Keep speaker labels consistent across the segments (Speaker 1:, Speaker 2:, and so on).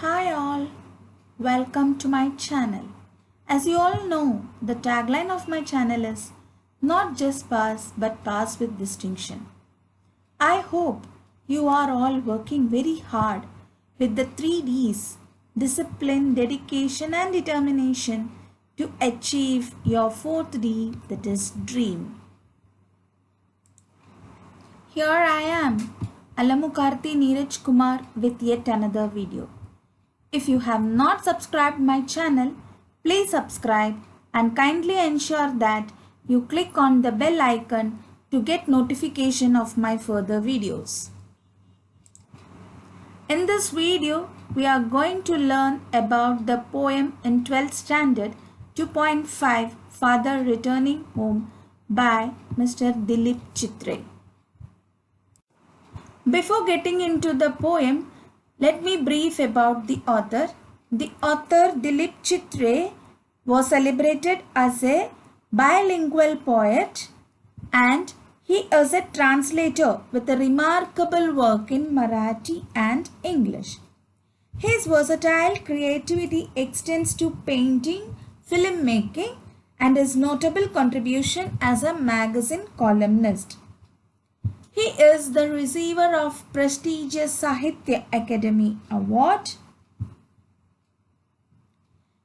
Speaker 1: Hi all, welcome to my channel. As you all know, the tagline of my channel is not just pass but pass with distinction. I hope you are all working very hard with the 3 Ds discipline, dedication and determination to achieve your 4th D, that is dream. Here I am, Alamukarthi Neeraj Kumar with yet another video. If you have not subscribed my channel, please subscribe and kindly ensure that you click on the bell icon to get notification of my further videos. In this video, we are going to learn about the poem in 12th standard 2.5 Father Returning Home by Mr. Dilip Chitre. Before getting into the poem, let me brief about the author. The author Dilip Chitre was celebrated as a bilingual poet and he is a translator with a remarkable work in Marathi and English. His versatile creativity extends to painting, filmmaking and his notable contribution as a magazine columnist. He is the receiver of prestigious Sahitya Academy Award.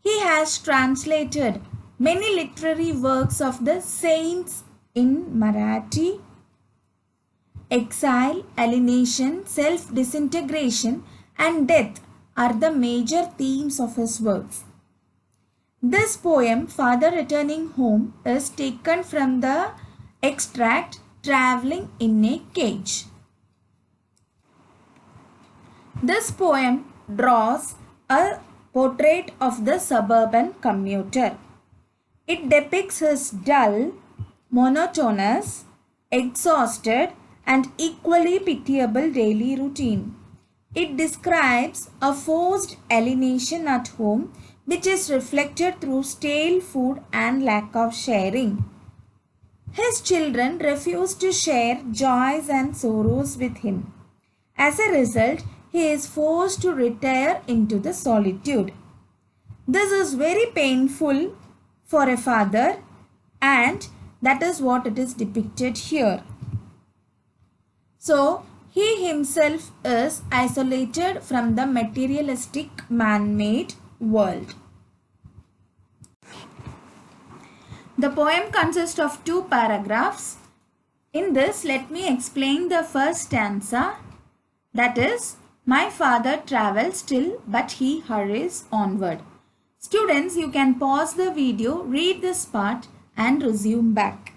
Speaker 1: He has translated many literary works of the saints in Marathi. Exile, alienation, self-disintegration and death are the major themes of his works. This poem, Father Returning Home, is taken from the extract Traveling in a Cage. This poem draws a portrait of the suburban commuter. It depicts his dull, monotonous, exhausted and equally pitiable daily routine. It describes a forced alienation at home which is reflected through stale food and lack of sharing. His children refuse to share joys and sorrows with him. As a result, he is forced to retire into the solitude. This is very painful for a father, and that is what it is depicted here. So, he himself is isolated from the materialistic man-made world. The poem consists of 2 paragraphs. In this, let me explain the first stanza. That is, my father travels still, but he hurries onward. Students, you can pause the video, read this part and resume back.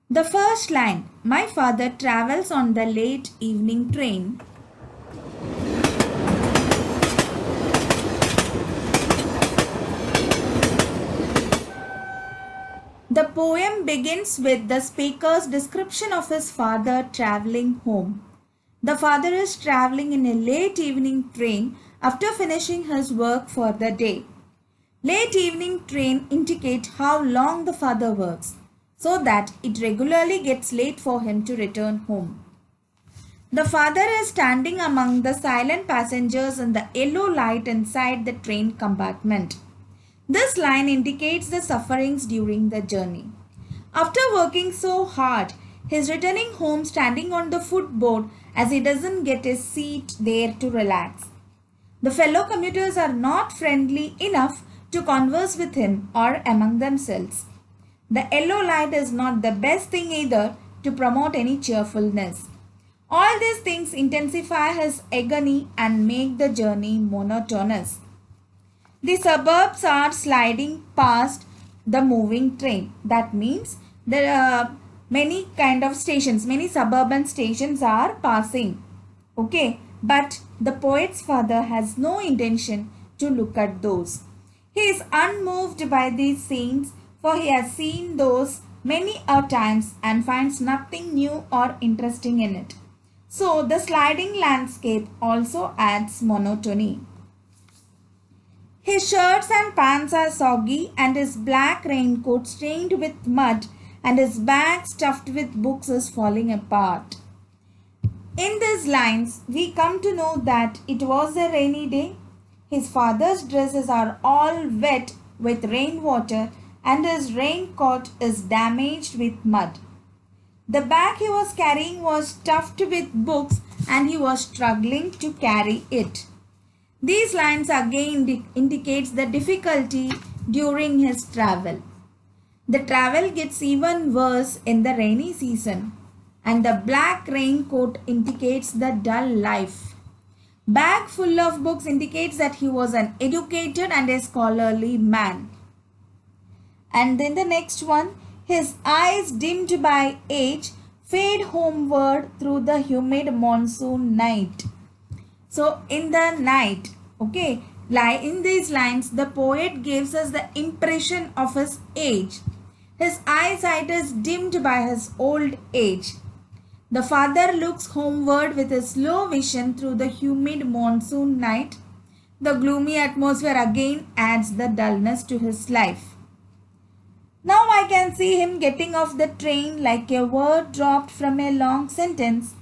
Speaker 1: The first line, my father travels on the late evening train. The poem begins with the speaker's description of his father traveling home. The father is traveling in a late evening train after finishing his work for the day. Late evening train indicate how long the father works, so that it regularly gets late for him to return home. The father is standing among the silent passengers in the yellow light inside the train compartment. This line indicates the sufferings during the journey. After working so hard, he is returning home standing on the footboard as he doesn't get a seat there to relax. The fellow commuters are not friendly enough to converse with him or among themselves. The yellow light is not the best thing either to promote any cheerfulness. All these things intensify his agony and make the journey monotonous. The suburbs are sliding past the moving train. That means there are many kind of stations, many suburban stations are passing. Okay, but the poet's father has no intention to look at those. He is unmoved by these scenes, for he has seen those many a times and finds nothing new or interesting in it. So the sliding landscape also adds monotony. His shirts and pants are soggy and his black raincoat stained with mud and his bag stuffed with books is falling apart. In these lines, we come to know that it was a rainy day. His father's dresses are all wet with rainwater and his raincoat is damaged with mud. The bag he was carrying was stuffed with books and he was struggling to carry it. These lines again indicates the difficulty during his travel. The travel gets even worse in the rainy season, and the black raincoat indicates the dull life. Bag full of books indicates that he was an educated and a scholarly man. And then the next one, his eyes dimmed by age fade homeward through the humid monsoon night. So in the night, okay, in these lines, the poet gives us the impression of his age. His eyesight is dimmed by his old age. The father looks homeward with his low vision through the humid monsoon night. The gloomy atmosphere again adds the dullness to his life. Now I can see him getting off the train like a word dropped from a long sentence.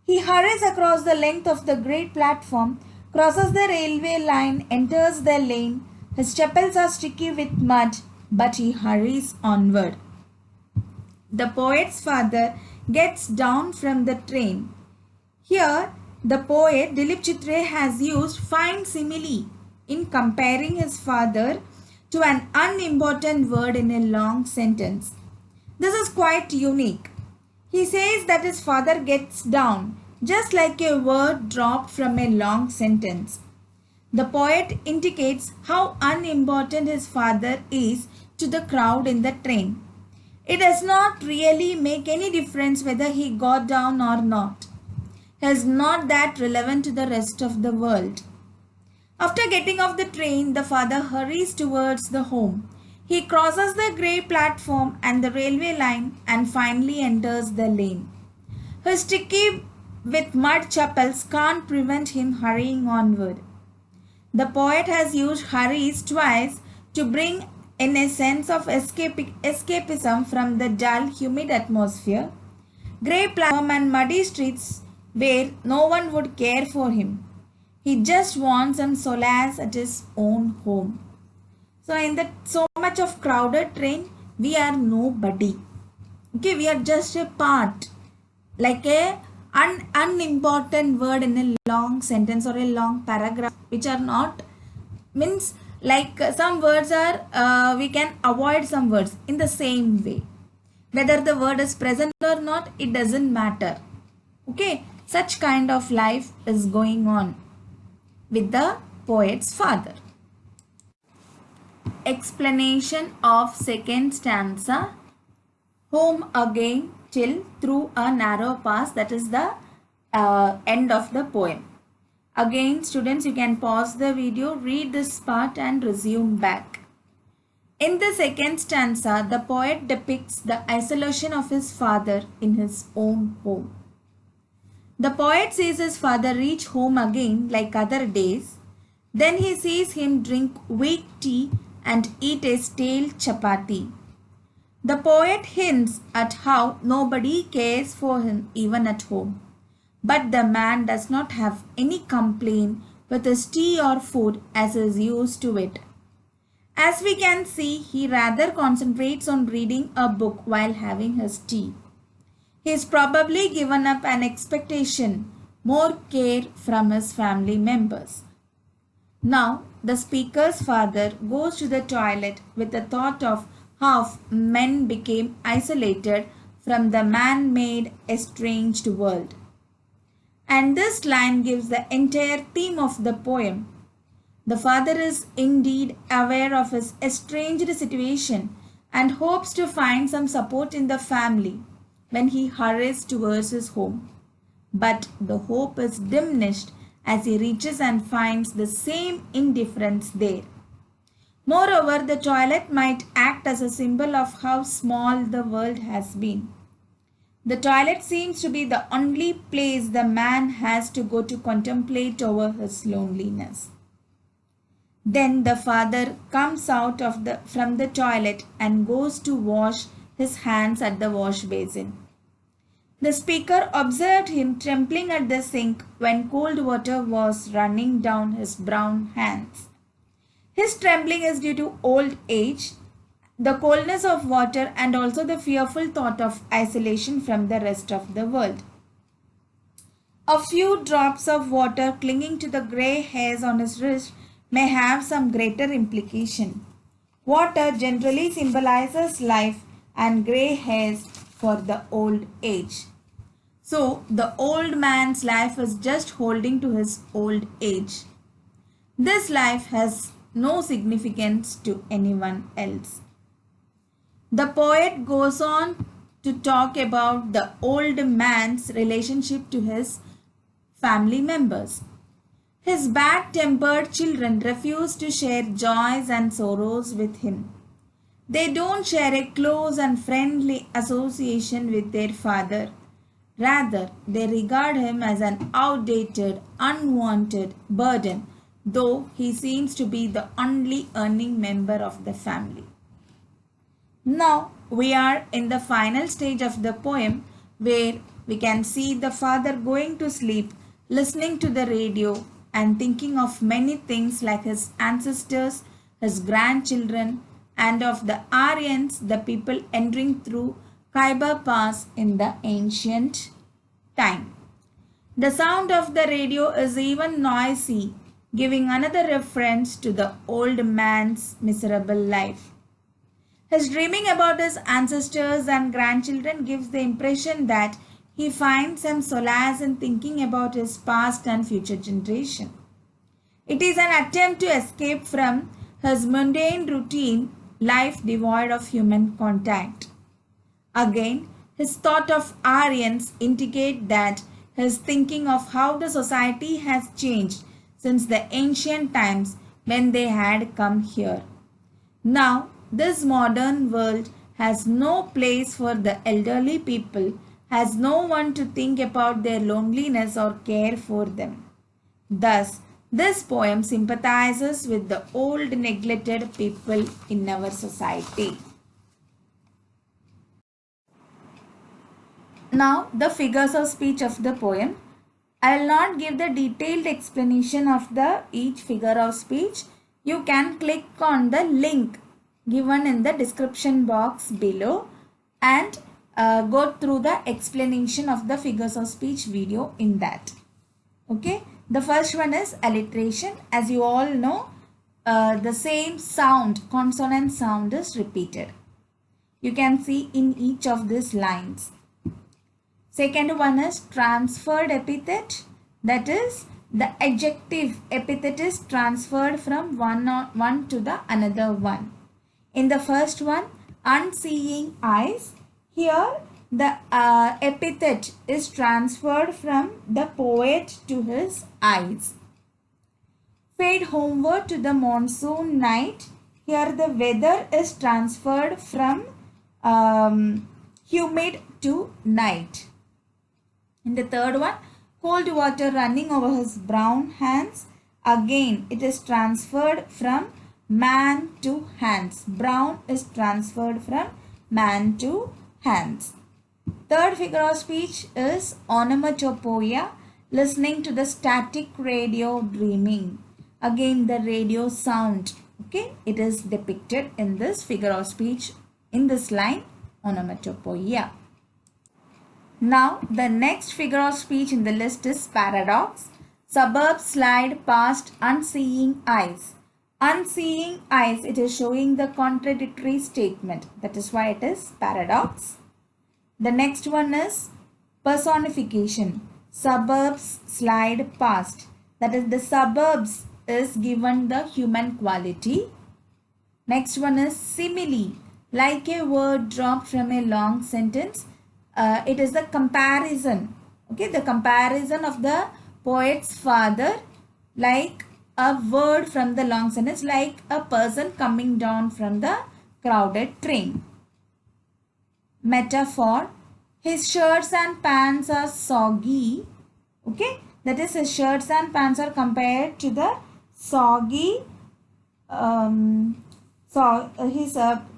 Speaker 1: He hurries across the length of the great platform, crosses the railway line, enters the lane. His chappals are sticky with mud, but he hurries onward. The poet's father gets down from the train. Here, the poet Dilip Chitre has used fine simile in comparing his father to an unimportant word in a long sentence. This is quite unique. He says that his father gets down, just like a word dropped from a long sentence. The poet indicates how unimportant his father is to the crowd in the train. It does not really make any difference whether he got down or not. He is not that relevant to the rest of the world. After getting off the train, the father hurries towards the home. He crosses the grey platform and the railway line and finally enters the lane. His sticky with mud chappals can't prevent him hurrying onward. The poet has used hurries twice to bring in a sense of escapism from the dull, humid atmosphere, grey platform and muddy streets where no one would care for him. He just wants some solace at his own home. So in that so much of crowded train, we are nobody. Okay, we are just a part, like a unimportant word in a long sentence or a long paragraph, which are not means like some words are we can avoid some words in the same way. Whether the word is present or not, it doesn't matter. Okay, such kind of life is going on with the poet's father. Explanation of second stanza. Home again till through a narrow pass, that is the end of the poem. Again, students, you can pause the video, read this part and resume back. In the second stanza, the poet depicts the isolation of his father in his own home. The poet sees his father reach home again like other days. Then he sees him drink weak tea and eat a stale chapati. The poet hints at how nobody cares for him even at home. But the man does not have any complaint with his tea or food as he is used to it. As we can see, he rather concentrates on reading a book while having his tea. He is probably given up an expectation, more care from his family members. Now, the speaker's father goes to the toilet with the thought of how men became isolated from the man-made estranged world. And this line gives the entire theme of the poem. The father is indeed aware of his estranged situation and hopes to find some support in the family when he hurries towards his home. But the hope is diminished as he reaches and finds the same indifference there. Moreover, the toilet might act as a symbol of how small the world has been. The toilet seems to be the only place the man has to go to contemplate over his loneliness. Then the father comes out from the toilet and goes to wash his hands at the wash basin. The speaker observed him trembling at the sink when cold water was running down his brown hands. His trembling is due to old age, the coldness of water, and also the fearful thought of isolation from the rest of the world. A few drops of water clinging to the grey hairs on his wrist may have some greater implication. Water generally symbolizes life and grey hairs for the old age. So, the old man's life is just holding to his old age. This life has no significance to anyone else. The poet goes on to talk about the old man's relationship to his family members. His bad-tempered children refuse to share joys and sorrows with him. They don't share a close and friendly association with their father. Rather, they regard him as an outdated, unwanted burden, though he seems to be the only earning member of the family. Now, we are in the final stage of the poem where we can see the father going to sleep, listening to the radio and thinking of many things like his ancestors, his grandchildren, and of the Aryans, the people entering through Khyber Pass in the ancient time. The sound of the radio is even noisy, giving another reference to the old man's miserable life. His dreaming about his ancestors and grandchildren gives the impression that he finds some solace in thinking about his past and future generation. It is an attempt to escape from his mundane routine life devoid of human contact. Again, his thought of Aryans indicate that his thinking of how the society has changed since the ancient times when they had come here. Now, this modern world has no place for the elderly people, has no one to think about their loneliness or care for them. Thus, this poem sympathizes with the old neglected people in our society. Now, the figures of speech of the poem. I will not give the detailed explanation of each figure of speech. You can click on the link given in the description box below and go through the explanation of the figures of speech video in that. Okay, the first one is alliteration. As you all know, the same sound, consonant sound is repeated. You can see in each of these lines. Second one is transferred epithet. That is, the adjective epithet is transferred from one to the another one. In the first one, unseeing eyes, here the epithet is transferred from the poet to his eyes. Fade homeward to the monsoon night, here the weather is transferred from humid to night. In the third one, cold water running over his brown hands, again it is transferred from man to hands. Brown is transferred from man to hands. Third figure of speech is onomatopoeia, listening to the static radio dreaming. Again the radio sound, okay, it is depicted in this figure of speech in this line, onomatopoeia. Now the next figure of speech in the list is paradox. Suburbs slide past unseeing eyes. Unseeing eyes, it is showing the contradictory statement. That is why it is paradox. The next one is personification. Suburbs slide past. That is, the suburbs is given the human quality. Next one is simile. Like a word dropped from a long sentence. It is the comparison. Okay, the comparison of the poet's father, like a word from the long sentence, like a person coming down from the crowded train. Metaphor. His shirts and pants are soggy. Okay, that is, his shirts and pants are compared to the soggy.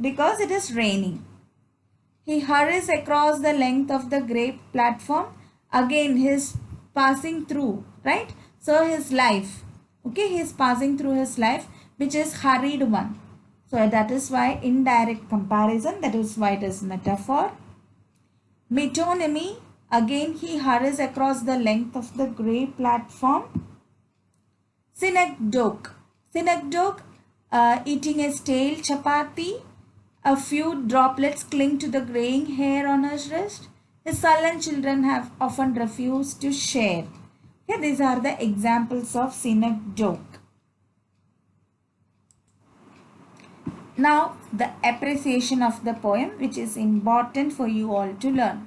Speaker 1: Because it is raining. He hurries across the length of the grey platform. Again, he is passing through, right? So his life, okay, he is passing through his life, which is hurried one. So that is why indirect comparison, that is why it is metaphor. Metonymy, again he hurries across the length of the grey platform. Synecdoche, synecdoche, eating a stale chapati. A few droplets cling to the graying hair on his wrist. His sullen children have often refused to share. Okay, these are the examples of synecdoche. Now, the appreciation of the poem, which is important for you all to learn.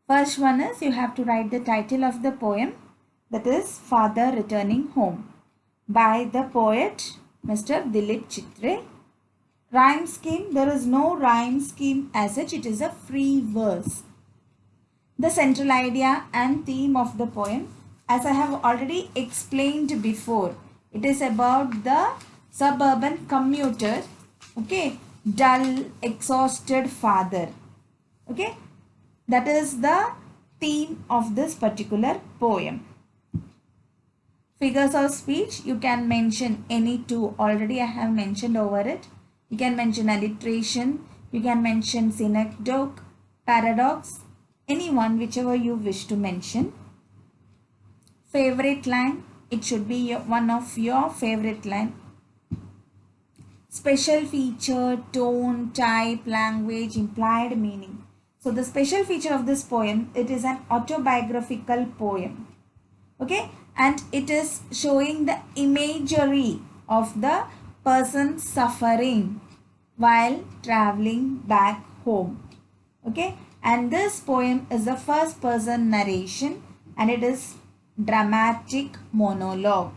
Speaker 1: First one is you have to write the title of the poem, that is Father Returning Home, by the poet Mr. Dilip Chitre. Rhyme scheme, there is no rhyme scheme as such, it is a free verse. The central idea and theme of the poem, as I have already explained before, it is about the suburban commuter, okay, dull, exhausted father, okay. That is the theme of this particular poem. Figures of speech, you can mention any two. Already I have mentioned over it. You can mention alliteration, you can mention synecdoche, paradox, any one, whichever you wish to mention. Favorite line, it should be one of your favorite line. Special feature, tone, type, language, implied meaning. So the special feature of this poem, it is an autobiographical poem. Okay, and it is showing the imagery of the person suffering while traveling back home. Okay, and this poem is a first person narration and it is dramatic monologue.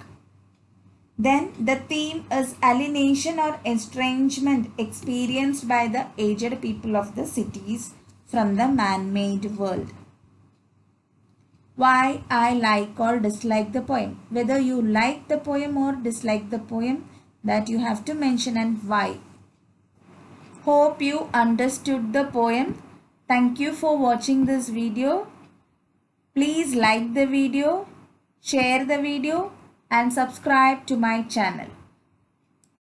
Speaker 1: Then the theme is alienation or estrangement experienced by the aged people of the cities from the man-made world. Why I like or dislike the poem. Whether you like the poem or dislike the poem, that you have to mention and why. Hope you understood the poem. Thank you for watching this video. Please like the video, share the video and subscribe to my channel.